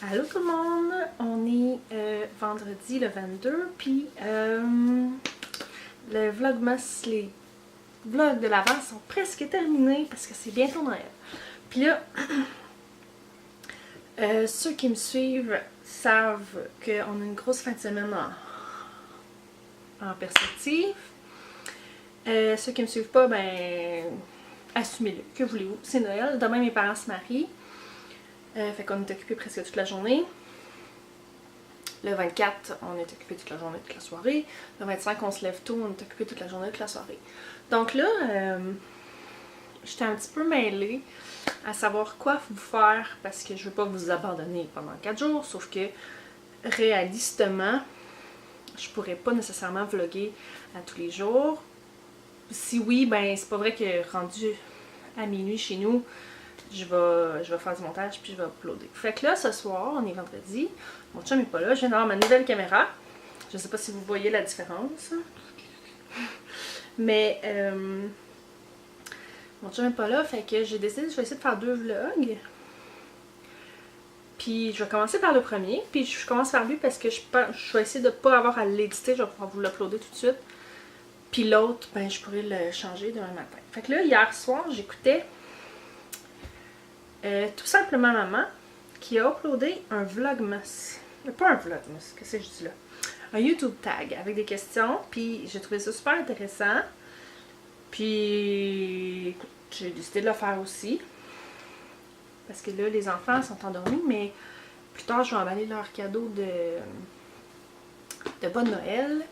Allô tout le monde, on est vendredi le 22, puis le vlogmas, les vlogs de l'avant sont presque terminés parce que c'est bientôt Noël. Puis là, ceux qui me suivent savent qu'on a une grosse fin de semaine en perspective. Ceux qui me suivent pas, ben assumez-le, que voulez-vous, c'est Noël. Demain mes parents se marient. Fait qu'on est occupé presque toute la journée. Le 24, on est occupé toute la journée, toute la soirée. Le 25, on se lève tôt, on est occupé toute la journée, toute la soirée. Donc là, j'étais un petit peu mêlée à savoir quoi vous faire parce que je veux pas vous abandonner pendant 4 jours, sauf que réalistement, je pourrais pas nécessairement vlogger à tous les jours. Si oui, ben c'est pas vrai que rendu à minuit chez nous, je vais faire du montage puis je vais uploader. Fait que là, ce soir, on est vendredi. Mon chum n'est pas là. Je viens d'avoir ma nouvelle caméra. Je sais pas si vous voyez la différence. Mais mon chum n'est pas là. Fait que j'ai décidé que je vais essayer de faire 2 vlogs. Puis je vais commencer par le premier. Puis je commence par lui parce que je vais essayer de ne pas avoir à l'éditer. Je vais pouvoir vous l'uploader tout de suite. Puis l'autre, ben je pourrais le changer demain matin. Fait que là, hier soir, j'écoutais tout simplement maman qui a uploadé un vlogmas. Pas un vlogmas, qu'est-ce que je dis là? Un YouTube tag avec des questions, puis j'ai trouvé ça super intéressant. Puis écoute, j'ai décidé de le faire aussi. Parce que là, les enfants sont endormis, mais plus tard, je vais emballer leur cadeau de bonne Noël.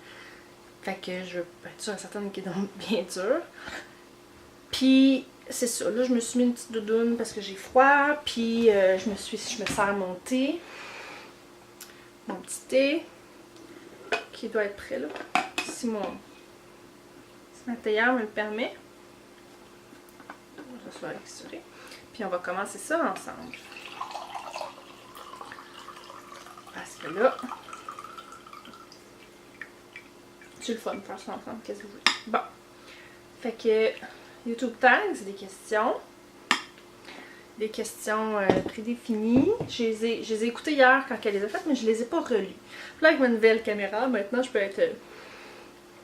Fait que je vais être sûre et certaine qu'ils dorment bien dur. Puis c'est ça, là je me suis mis une petite doudoune parce que j'ai froid, puis je me sers mon thé, mon petit thé, qui doit être prêt là, si ma théière me le permet. Je vais l'extruder. Puis on va commencer ça ensemble. Parce que là, c'est le fun de faire ça ensemble, qu'est-ce que vous voulez. Bon, fait que YouTube Tag, c'est des questions. Des questions prédéfinies. Je les ai écoutées hier quand elle les a faites, mais je les ai pas relues. Puis là, avec ma nouvelle caméra, maintenant, je peux être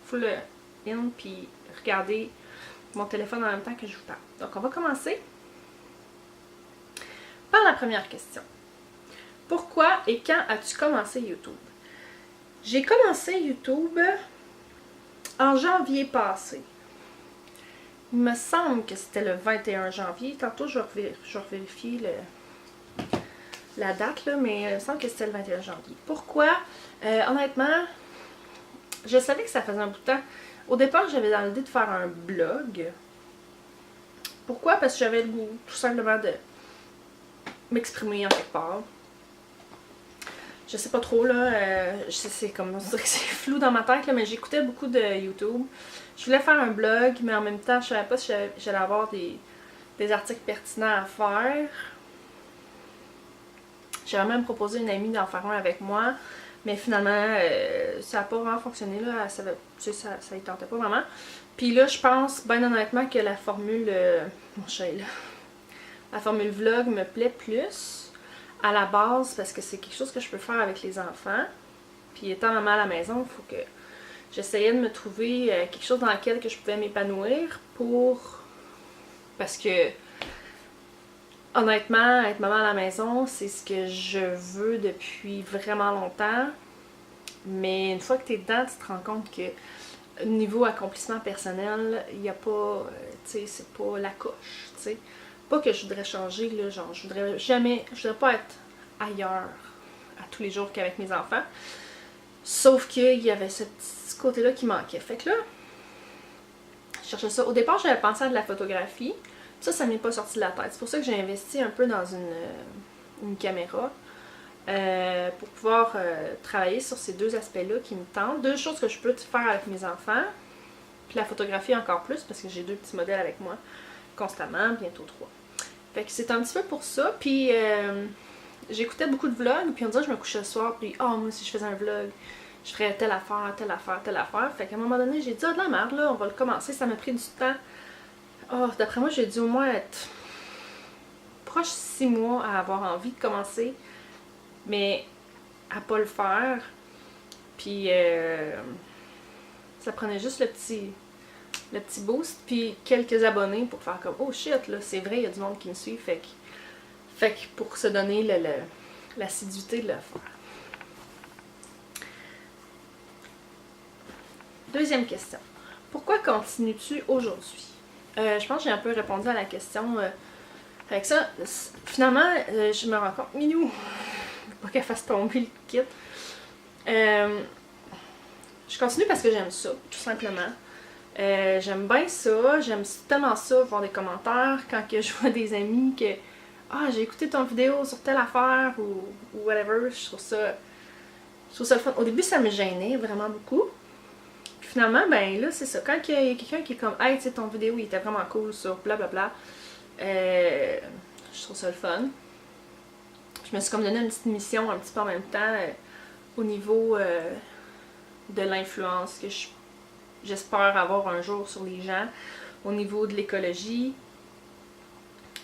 full in puis regarder mon téléphone en même temps que je vous parle. Donc, on va commencer par la première question. Pourquoi et quand as-tu commencé YouTube? J'ai commencé YouTube en janvier passé. Il me semble que c'était le 21 janvier. Tantôt, je vais vérifier la date, là, mais il me semble que c'était le 21 janvier. Pourquoi? Honnêtement, je savais que ça faisait un bout de temps. Au départ, j'avais dans l'idée de faire un blog. Pourquoi? Parce que j'avais le goût, tout simplement, de m'exprimer en quelque part. Je sais pas trop, là. C'est comme, on dirait que c'est flou dans ma tête, là, mais j'écoutais beaucoup de YouTube. Je voulais faire un blog, mais en même temps, je savais pas si j'allais avoir des articles pertinents à faire. J'avais même proposé à une amie d'en faire un avec moi, mais finalement, ça n'a pas vraiment fonctionné, là. Ça y tentait pas vraiment. Puis là, je pense, bien honnêtement, que la formule... mon chat est là. La formule vlog me plaît plus à la base parce que c'est quelque chose que je peux faire avec les enfants. Puis étant maman à la maison, il faut que j'essayais de me trouver quelque chose dans lequel que je pouvais m'épanouir parce que honnêtement, être maman à la maison, c'est ce que je veux depuis vraiment longtemps. Mais une fois que tu es dedans, tu te rends compte que niveau accomplissement personnel, il n'y a pas, tu sais, c'est pas la coche, tu sais. Pas que je voudrais changer, là, genre, je voudrais pas être ailleurs à tous les jours qu'avec mes enfants. Sauf qu'il y avait ce petit côté-là qui manquait. Fait que là, je cherchais ça. Au départ, j'avais pensé à de la photographie. Ça m'est pas sorti de la tête. C'est pour ça que j'ai investi un peu dans une caméra pour pouvoir travailler sur ces deux aspects-là qui me tentent. 2 choses que je peux faire avec mes enfants. Puis la photographie encore plus parce que j'ai 2 petits modèles avec moi constamment, bientôt 3. Fait que c'est un petit peu pour ça. Puis j'écoutais beaucoup de vlogs, puis on dirait que je me couchais le soir, puis moi si je faisais un vlog, je ferais telle affaire, telle affaire, telle affaire. Fait qu'à un moment donné, j'ai dit de la merde, là, on va le commencer. Ça m'a pris du temps. D'après moi, j'ai dû au moins être proche 6 mois à avoir envie de commencer mais à pas le faire. Puis ça prenait juste le petit boost, puis quelques abonnés pour faire comme oh shit, là, c'est vrai, il y a du monde qui me suit, fait que pour se donner l'assiduité de le faire. Deuxième question. Pourquoi continues-tu aujourd'hui? Je pense que j'ai un peu répondu à la question. Avec ça, finalement, je me rends compte, Minou, pas qu'elle fasse tomber le kit. Je continue parce que j'aime ça, tout simplement. J'aime bien ça, j'aime tellement ça, voir des commentaires quand que je vois des amis que ah, j'ai écouté ton vidéo sur telle affaire ou whatever, je trouve ça le fun. Au début, ça me gênait vraiment beaucoup. Puis finalement, ben là, c'est ça. Quand il y a quelqu'un qui est comme hey, tu sais, ton vidéo, il était vraiment cool sur blablabla, je trouve ça le fun. Je me suis comme donné une petite mission un petit peu en même temps au niveau de l'influence que j'espère avoir un jour sur les gens, au niveau de l'écologie,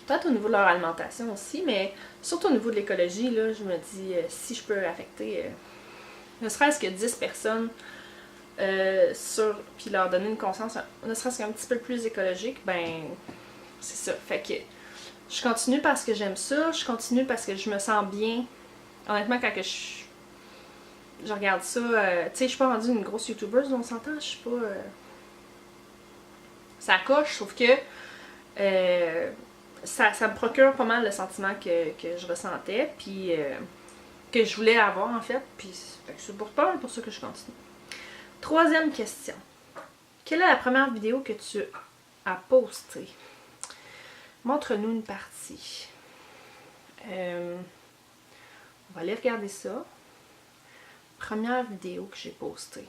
peut-être au niveau de leur alimentation aussi, mais surtout au niveau de l'écologie, là, je me dis si je peux affecter ne serait-ce que 10 personnes puis leur donner une conscience ne serait-ce qu'un petit peu plus écologique, ben c'est ça. Fait que je continue parce que j'aime ça, je continue parce que je me sens bien. Honnêtement, quand que je regarde ça, tu sais, je suis pas rendue une grosse youtubeuse, on s'entend, je suis pas... ça coche, sauf que ça me procure pas mal le sentiment que je ressentais, puis que je voulais avoir en fait, puis c'est pour ça que je continue. Troisième question. Quelle est la première vidéo que tu as postée? Montre-nous une partie. On va aller regarder ça. Première vidéo que j'ai postée.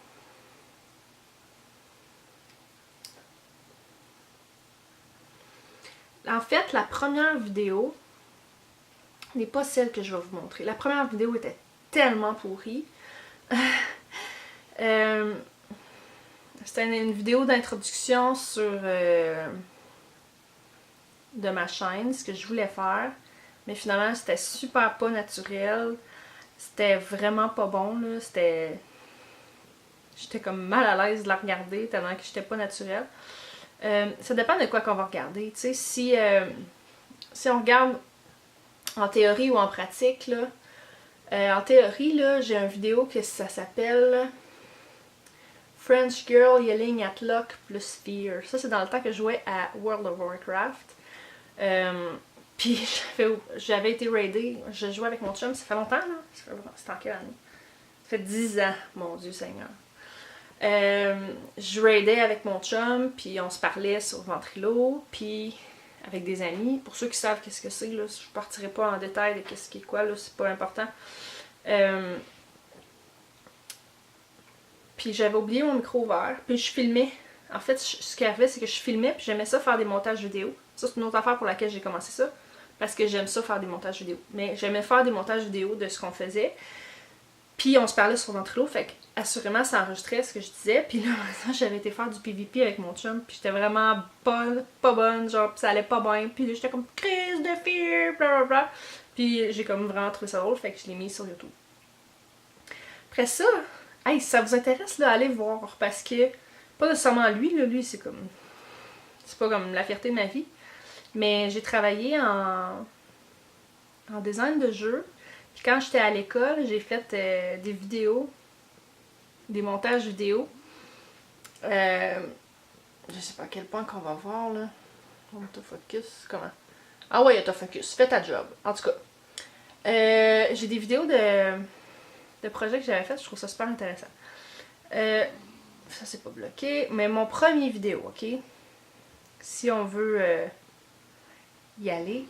En fait, la première vidéo n'est pas celle que je vais vous montrer. La première vidéo était tellement pourrie. C'était une vidéo d'introduction sur de ma chaîne, ce que je voulais faire. Mais finalement, c'était super pas naturel. C'était vraiment pas bon, là. J'étais comme mal à l'aise de la regarder tellement que j'étais pas naturelle. Ça dépend de quoi qu'on va regarder. Tu sais, si on regarde en théorie ou en pratique, là, en théorie, là, j'ai une vidéo que ça s'appelle French Girl Yelling at Luck plus Fear. Ça, c'est dans le temps que je jouais à World of Warcraft. Puis j'avais été raidée. Je jouais avec mon chum, ça fait longtemps, là. C'était en quelle année? Ça fait 10 ans, mon Dieu Seigneur. Je raidais avec mon chum, puis on se parlait sur Ventrilo, puis avec des amis. Pour ceux qui savent qu'est-ce que c'est, là, je partirai pas en détail de qu'est-ce qui est quoi, là, c'est pas important. Puis j'avais oublié mon micro ouvert, puis je filmais. En fait, ce qu'il y avait, c'est que je filmais, puis j'aimais ça faire des montages vidéo. Ça, c'est une autre affaire pour laquelle j'ai commencé ça, parce que j'aime ça faire des montages vidéo. Mais j'aimais faire des montages vidéo de ce qu'on faisait. Puis on se parlait sur Ventrilo, fait que assurément ça enregistrait ce que je disais. Puis là, j'avais été faire du PVP avec mon chum, puis j'étais vraiment pas bonne, genre, pis ça allait pas bien. Puis là, j'étais comme crise de fear, blablabla. Puis j'ai comme vraiment trouvé ça drôle, fait que je l'ai mis sur YouTube. Après ça, hey, si ça vous intéresse, là, allez voir, parce que, pas nécessairement lui, là, lui c'est comme, c'est pas comme la fierté de ma vie, mais j'ai travaillé en design de jeux. Puis quand j'étais à l'école, j'ai fait des vidéos, des montages vidéo. Je sais pas à quel point qu'on va voir là. Autofocus, comment? Ah ouais, autofocus, fais ta job. En tout cas, j'ai des vidéos de projets que j'avais fait, je trouve ça super intéressant. Ça c'est pas bloqué, mais mon premier vidéo, ok? Si on veut y aller,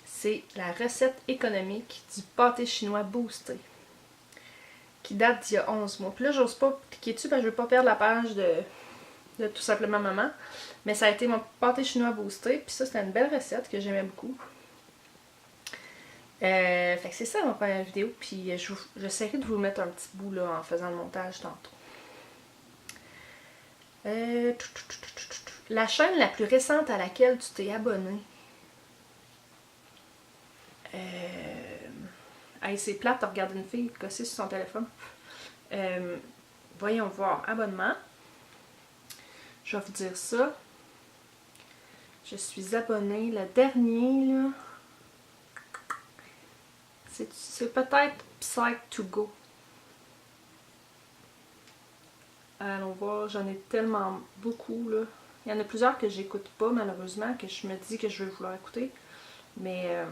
c'est la recette économique du pâté chinois boosté, qui date d'il y a 11 mois. Puis là, j'ose pas cliquer dessus parce que je veux pas perdre la page de tout simplement maman. Mais ça a été mon pâté chinois boosté. Puis ça, c'était une belle recette que j'aimais beaucoup. Fait que c'est ça ma première vidéo. Puis j'essaierai de vous mettre un petit bout là en faisant le montage tantôt. La chaîne la plus récente à laquelle tu t'es abonné. Hey, c'est plate de regarder une fille cosser sur son téléphone. Voyons voir. Abonnement. Je vais vous dire ça. Je suis abonnée. Le dernier, là, c'est peut-être Psych2Go. Allons voir. J'en ai tellement beaucoup, là. Il y en a plusieurs que j'écoute pas, malheureusement, que je me dis que je vais vouloir écouter. Mais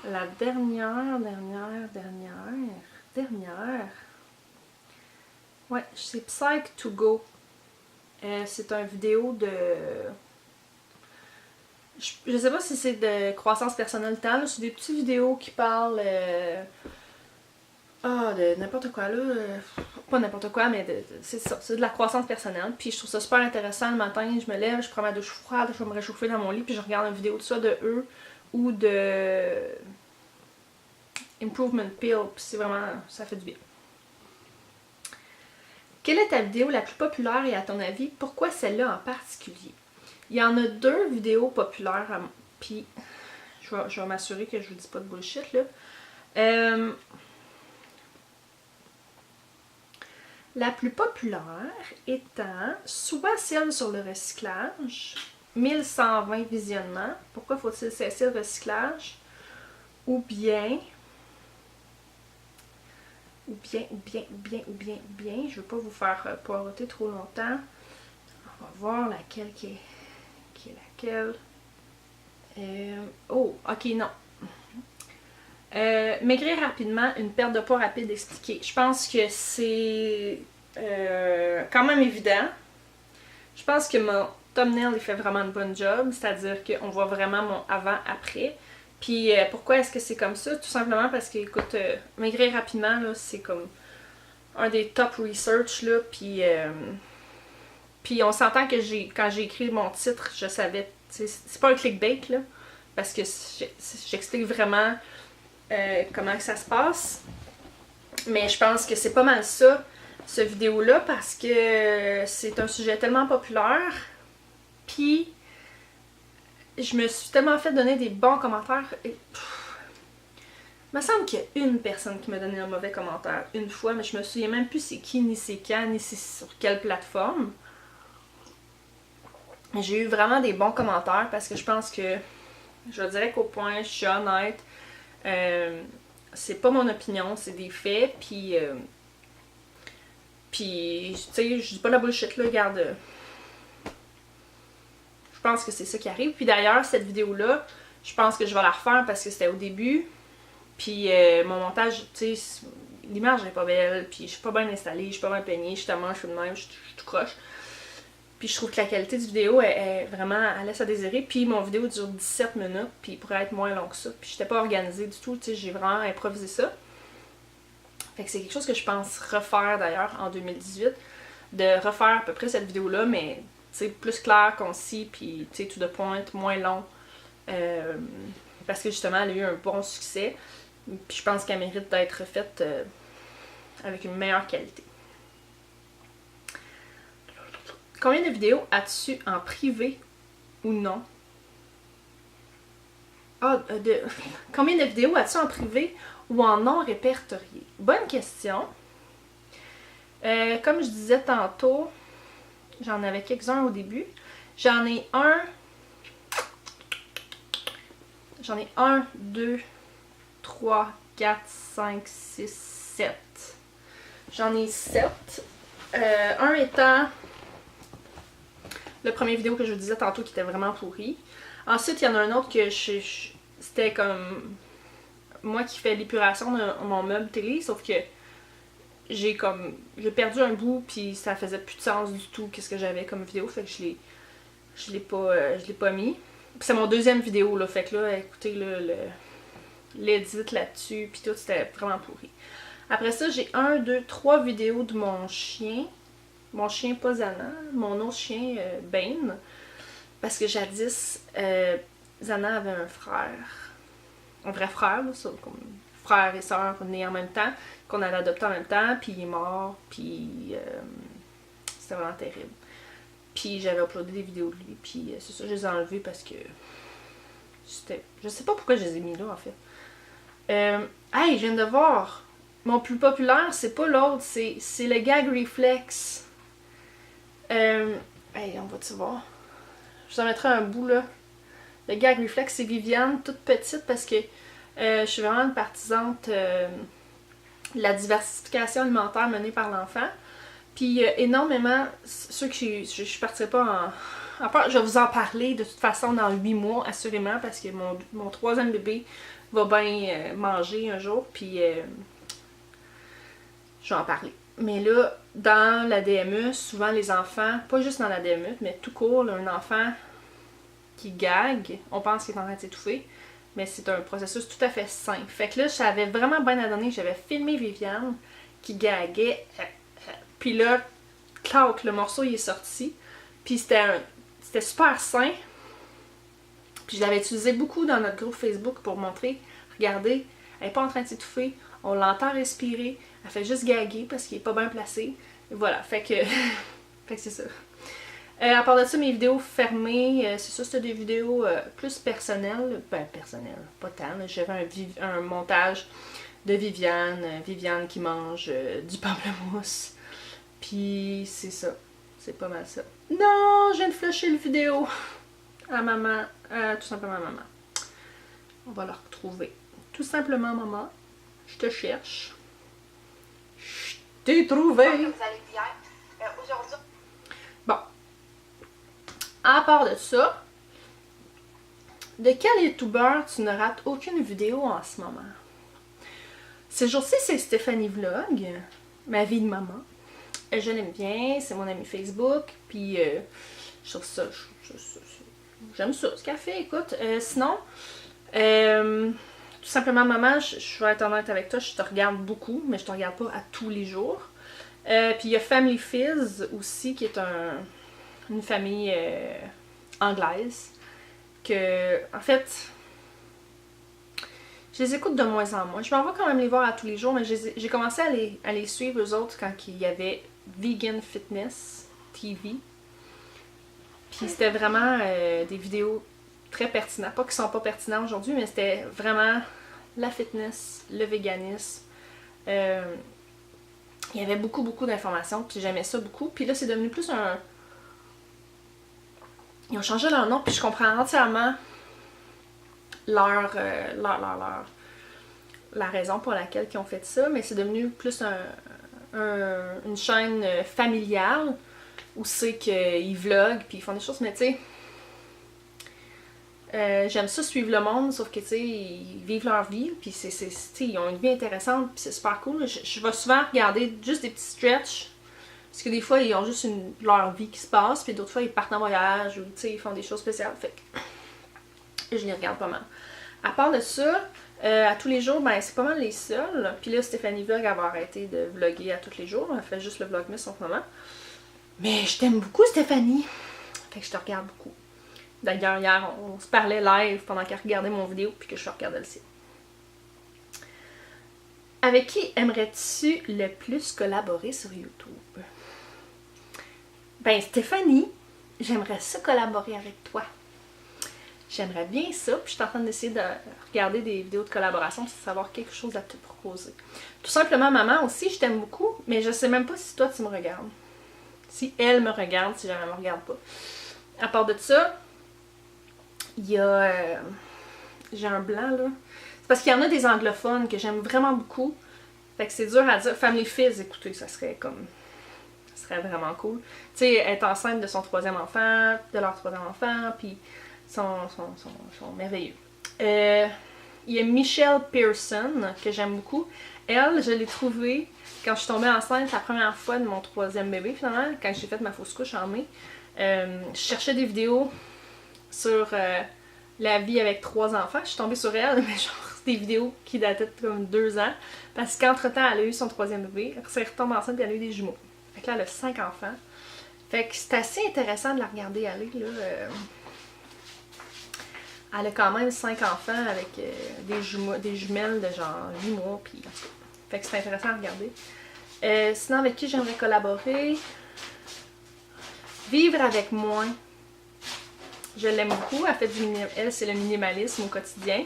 la dernière. Ouais, c'est Psych2Go. C'est une vidéo de... Je sais pas si c'est de croissance personnelle tant, là. C'est des petites vidéos qui parlent... de n'importe quoi, là. Pas n'importe quoi, mais c'est ça. C'est de la croissance personnelle. Puis je trouve ça super intéressant. Le matin, je me lève, je prends ma douche froide, je vais me réchauffer dans mon lit, puis je regarde une vidéo de ça de eux ou de Improvement Pill. Puis c'est vraiment... ça fait du bien. Quelle est ta vidéo la plus populaire et à ton avis, pourquoi celle-là en particulier? Il y en a 2 vidéos populaires, puis je vais m'assurer que je vous dis pas de bullshit, là. La plus populaire étant soit celle sur le recyclage, 1120 visionnements, pourquoi faut-il cesser le recyclage? Ou bien, je veux pas vous faire poireauter trop longtemps. On va voir laquelle qui est laquelle. Ok, non. Maigrir rapidement, une perte de poids rapide expliquée. Je pense que c'est quand même évident. Je pense que mon thumbnail il fait vraiment une bonne job, c'est-à-dire qu'on voit vraiment mon avant-après. Puis pourquoi est-ce que c'est comme ça? Tout simplement parce que, écoute, maigrir rapidement, là, c'est comme un des top research, là, puis on s'entend que quand j'ai écrit mon titre, je savais, c'est pas un clickbait, là, parce que j'explique vraiment comment que ça se passe. Mais je pense que c'est pas mal ça, ce vidéo-là, parce que c'est un sujet tellement populaire. Puis, je me suis tellement fait donner des bons commentaires. Et, il me semble qu'il y a une personne qui m'a donné un mauvais commentaire une fois, mais je me souviens même plus c'est qui, ni c'est quand, ni c'est sur quelle plateforme. J'ai eu vraiment des bons commentaires parce que je pense que, je dirais qu'au point, je suis honnête. C'est pas mon opinion, c'est des faits, puis tu sais, je dis pas la bullshit, là, regarde. Je pense que c'est ça qui arrive. Puis d'ailleurs, cette vidéo-là, je pense que je vais la refaire parce que c'était au début. Puis mon montage, tu sais, l'image n'est pas belle, puis je suis pas bien installée, je suis pas bien peignée, justement, je suis de même, je suis tout croche. Puis je trouve que la qualité du vidéo est vraiment, elle laisse à désirer. Puis mon vidéo dure 17 minutes, puis il pourrait être moins long que ça. Puis j'étais pas organisée du tout, tu sais, j'ai vraiment improvisé ça. Fait que c'est quelque chose que je pense refaire d'ailleurs en 2018, de refaire à peu près cette vidéo-là, mais tu sais, plus clair, concis, puis tu sais, tout de pointe, moins long. Parce que justement, elle a eu un bon succès. Puis je pense qu'elle mérite d'être refaite avec une meilleure qualité. Combien de vidéos as-tu en privé ou non? Combien de vidéos as-tu en privé ou en non répertorié? Bonne question. Comme je disais tantôt, j'en avais quelques-uns au début. J'en ai 1, 2, 3, 4, 5, 6, 7. J'en ai 7. Un étant le premier vidéo que je vous disais tantôt qui était vraiment pourri. Ensuite, il y en a un autre que c'était comme moi qui fais l'épuration de mon meuble télé, sauf que j'ai perdu un bout puis ça faisait plus de sens du tout qu'est-ce que j'avais comme vidéo, fait que je l'ai pas mis. Puis c'est mon deuxième vidéo là, fait que là, écoutez là, l'édit là-dessus puis tout, c'était vraiment pourri. Après ça, j'ai 1, 2, 3 vidéos de mon chien. Mon chien pas Zana, mon autre chien Bane. Parce que jadis, Zana avait un frère. Un vrai frère, là, ça, comme frère et soeur nés en même temps, qu'on avait adopté en même temps, puis il est mort, puis c'était vraiment terrible. Puis j'avais uploadé des vidéos de lui, puis c'est ça, je les ai enlevées parce que Je sais pas pourquoi je les ai mis là, en fait. Hey, je viens de voir. Mon plus populaire, c'est pas l'autre, c'est le gag reflex. Hey, on va-tu voir? Je vous en mettrai un bout, là. Le gag reflex, c'est Viviane, toute petite, parce que je suis vraiment une partisante de la diversification alimentaire menée par l'enfant. Puis énormément, ceux que je partirai pas en part, je vais vous en parler de toute façon dans 8 mois, assurément, parce que mon troisième bébé va bien manger un jour, puis je vais en parler. Mais là, dans la DME, souvent les enfants, pas juste dans la DME, mais tout court, là, un enfant qui gague, on pense qu'il est en train de s'étouffer, mais c'est un processus tout à fait sain. Fait que là, ça avait vraiment bien à donner, j'avais filmé Viviane qui gaguait, puis là, clac, le morceau il est sorti, puis c'était super sain. Puis je l'avais utilisé beaucoup dans notre groupe Facebook pour montrer, regardez, elle n'est pas en train de s'étouffer, on l'entend respirer, elle fait juste gaguer parce qu'il est pas bien placé. Et voilà, fait que c'est ça. À part de ça, mes vidéos fermées, c'est ça, c'était des vidéos plus personnelles. Ben, personnelles, pas tant. J'avais un montage de Viviane qui mange du pamplemousse. Puis c'est ça. C'est pas mal ça. Non, je viens de flusher le vidéo à maman. Tout simplement maman. On va la retrouver. Tout simplement maman. Je te cherche. Je t'ai trouvé. Vous allez bien. Aujourd'hui. Bon. À part de ça, de quel youtubeur tu ne rates aucune vidéo en ce moment? Ces jours-ci, c'est Stéphanie Vlog, ma vie de maman. Je l'aime bien, c'est mon ami Facebook, puis je trouve ça, j'aime ça, ce qu'elle fait, écoute. Sinon, tout simplement, maman, je vais être honnête avec toi, je te regarde beaucoup, mais je te regarde pas à tous les jours. Puis il y a Family Fizz aussi, qui est une famille anglaise, que, en fait, je les écoute de moins en moins. Je m'en vais quand même les voir à tous les jours, mais j'ai commencé à les suivre eux autres quand il y avait Vegan Fitness TV. Puis c'était vraiment des vidéos très pertinentes. Pas qu'ils sont pas pertinents aujourd'hui, mais c'était vraiment la fitness, le véganisme. Il y avait beaucoup d'informations, puis j'aimais ça beaucoup. Puis là, c'est devenu plus un... Ils ont changé leur nom, puis je comprends entièrement la raison pour laquelle ils ont fait ça, mais c'est devenu plus une chaîne familiale où c'est qu'ils vloguent puis ils font des choses, mais tu sais, j'aime ça suivre le monde, sauf que tu sais, ils vivent leur vie, puis ils ont une vie intéressante, puis c'est super cool. Je vais souvent regarder juste des petits stretches, parce que des fois ils ont juste leur vie qui se passe, puis d'autres fois ils partent en voyage ou tu sais, ils font des choses spéciales, fait que je les regarde pas mal. À part de ça, à tous les jours, ben c'est pas mal les seuls. Puis là, Stéphanie Vlog, elle va arrêter de vlogger à tous les jours. Elle fait juste le Vlogmas en ce moment. Mais je t'aime beaucoup, Stéphanie. Fait que je te regarde beaucoup. D'ailleurs, hier, on se parlait live pendant qu'elle regardait mon vidéo puis que je regardais le sien. Avec qui aimerais-tu le plus collaborer sur YouTube? Ben, Stéphanie, j'aimerais ça collaborer avec toi. J'aimerais bien ça, puis je suis en train d'essayer de regarder des vidéos de collaboration pour savoir quelque chose à te proposer. Tout simplement, maman aussi, je t'aime beaucoup, mais je sais même pas si toi tu me regardes. Si elle me regarde, si jamais elle me regarde pas. À part de ça, il y a... j'ai un blanc là. C'est parce qu'il y en a des anglophones que j'aime vraiment beaucoup. Fait que c'est dur à dire. Family Fizz, écoutez, ça serait comme... ça serait vraiment cool. Tu sais, être enceinte de son troisième enfant, de leur troisième enfant, puis... sont merveilleux. Il y a Michelle Pearson, que j'aime beaucoup. Elle, je l'ai trouvée quand je suis tombée enceinte la première fois de mon troisième bébé, finalement, quand j'ai fait ma fausse couche en mai. Je cherchais des vidéos sur la vie avec 3 enfants. Je suis tombée sur elle, mais genre des vidéos qui dataient de comme 2 ans. Parce qu'entre-temps, elle a eu son troisième bébé. Elle s'est retombée enceinte et elle a eu des jumeaux. Fait que là, elle a 5 enfants. Fait que c'est assez intéressant de la regarder aller, là. Elle a quand même 5 enfants avec des jumelles de genre 8 mois. Puis, fait que c'est intéressant à regarder. Sinon, avec qui j'aimerais collaborer? Vivre avec moi. Je l'aime beaucoup. Elle fait elle, c'est le minimalisme au quotidien.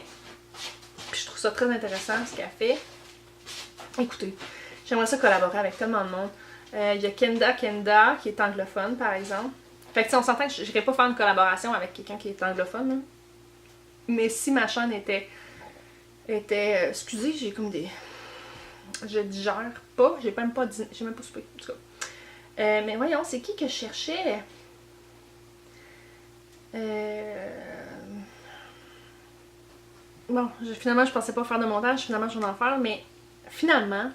Puis je trouve ça très intéressant ce qu'elle fait. Écoutez, j'aimerais ça collaborer avec tellement de monde. Il y a Kenda qui est anglophone, par exemple. Fait que on s'entend que je n'irais pas faire une collaboration avec quelqu'un qui est anglophone. Hein. Mais si ma chaîne était excusez, j'ai comme des... Je digère pas. J'ai même pas soupé. En tout cas. Mais voyons, c'est qui que je cherchais? Bon, finalement, je pensais pas faire de montage. Finalement, je vais en faire. Mais finalement...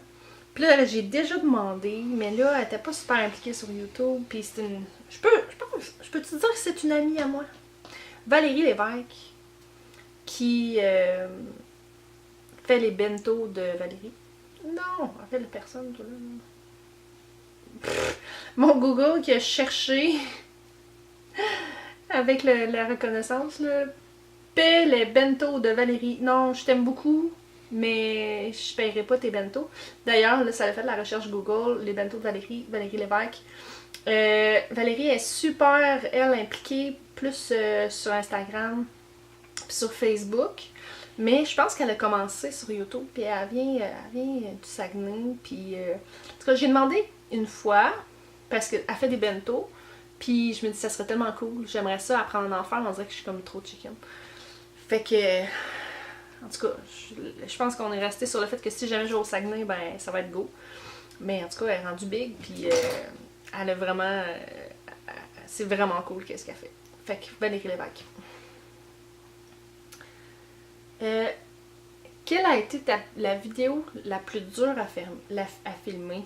Puis là, j'ai déjà demandé, mais là, elle était pas super impliquée sur YouTube. Puis c'est une... Je peux te dire que c'est une amie à moi. Valérie Lévesque, qui fait les bento de Valérie. Non, en fait, la personne, tout là. Mon Google qui a cherché avec la reconnaissance, là. Paie les bento de Valérie. Non, je t'aime beaucoup. Mais je paierai pas tes bentos. D'ailleurs, là, ça a fait de la recherche Google, les bentos de Valérie Lévesque. Valérie est super, elle, impliquée plus sur Instagram puis sur Facebook. Mais je pense qu'elle a commencé sur YouTube, puis elle vient du Saguenay. Puis, en tout cas, j'ai demandé une fois, parce qu'elle fait des bentos, puis je me dis ça serait tellement cool, j'aimerais ça apprendre à en faire, mais on dirait que je suis comme trop chicken. Fait que... En tout cas, je pense qu'on est resté sur le fait que si jamais je vais au Saguenay, ben ça va être go. Mais en tout cas, elle est rendue big, puis elle a vraiment... c'est vraiment cool qu'est-ce qu'elle fait. Fait que Valérie Lévesque. Quelle a été la vidéo la plus dure à filmer?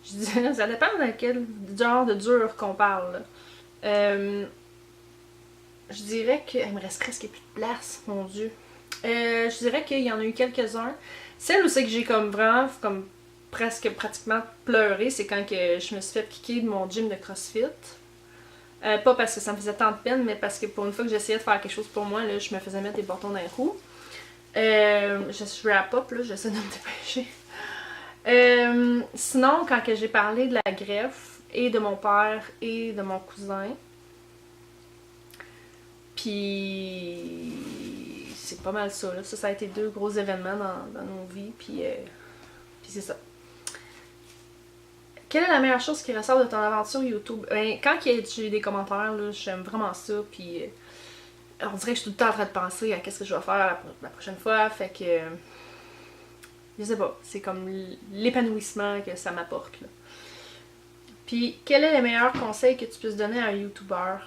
Je dirais, ça dépend de quel genre de dur qu'on parle. Je dirais que... Il me reste presque plus de place, mon Dieu. Je dirais qu'il y en a eu quelques-uns. Celle où c'est que j'ai comme vraiment, comme pratiquement pleuré, c'est quand que je me suis fait kicker de mon gym de CrossFit. Pas parce que ça me faisait tant de peine, mais parce que pour une fois que j'essayais de faire quelque chose pour moi, là, je me faisais mettre des bâtons dans les roues. Je wrap up, là, j'essaie de me dépêcher. Sinon, quand que j'ai parlé de la greffe, et de mon père, et de mon cousin... Puis c'est pas mal ça, là. Ça a été deux gros événements dans nos vies, puis c'est ça. Quelle est la meilleure chose qui ressort de ton aventure YouTube? Quand j'ai des commentaires, là, j'aime vraiment ça, puis on dirait que je suis tout le temps en train de penser à qu'est-ce que je vais faire la prochaine fois, fait que je sais pas, c'est comme l'épanouissement que ça m'apporte, là. Puis quel est le meilleur conseil que tu puisses donner à un YouTuber?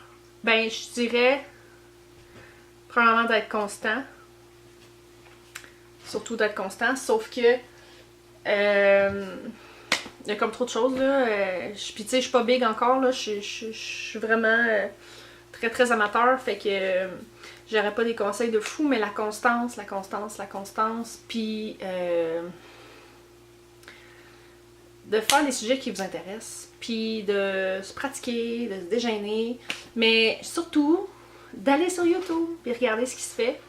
Ben, je dirais... Premièrement, d'être constant. Surtout d'être constant. Sauf que... il y a comme trop de choses, là. Puis tu sais, je suis pas big encore, là. Je suis vraiment très très amateur. Fait que j'aurais pas des conseils de fou, mais la constance. Puis... de faire des sujets qui vous intéressent. Puis de se pratiquer, de se dégêner. Mais surtout... d'aller sur YouTube, puis regarder ce qui se fait,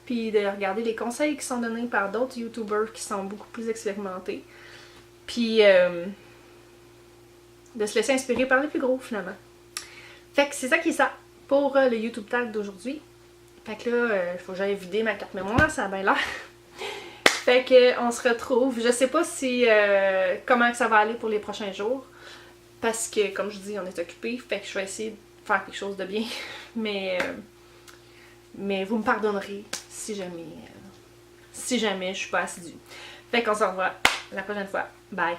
puis de regarder les conseils qui sont donnés par d'autres YouTubers qui sont beaucoup plus expérimentés, puis de se laisser inspirer par les plus gros, finalement. Fait que c'est ça qui est ça pour le YouTube Tag d'aujourd'hui. Fait que là, il faut que j'aille vider ma carte mémoire, ça a bien l'air. Fait que on se retrouve, je sais pas si comment que ça va aller pour les prochains jours, parce que, comme je dis, on est occupé, fait que je vais essayer de faire quelque chose de bien, mais vous me pardonnerez si jamais je suis pas assidue. Fait qu'on se revoit la prochaine fois. Bye!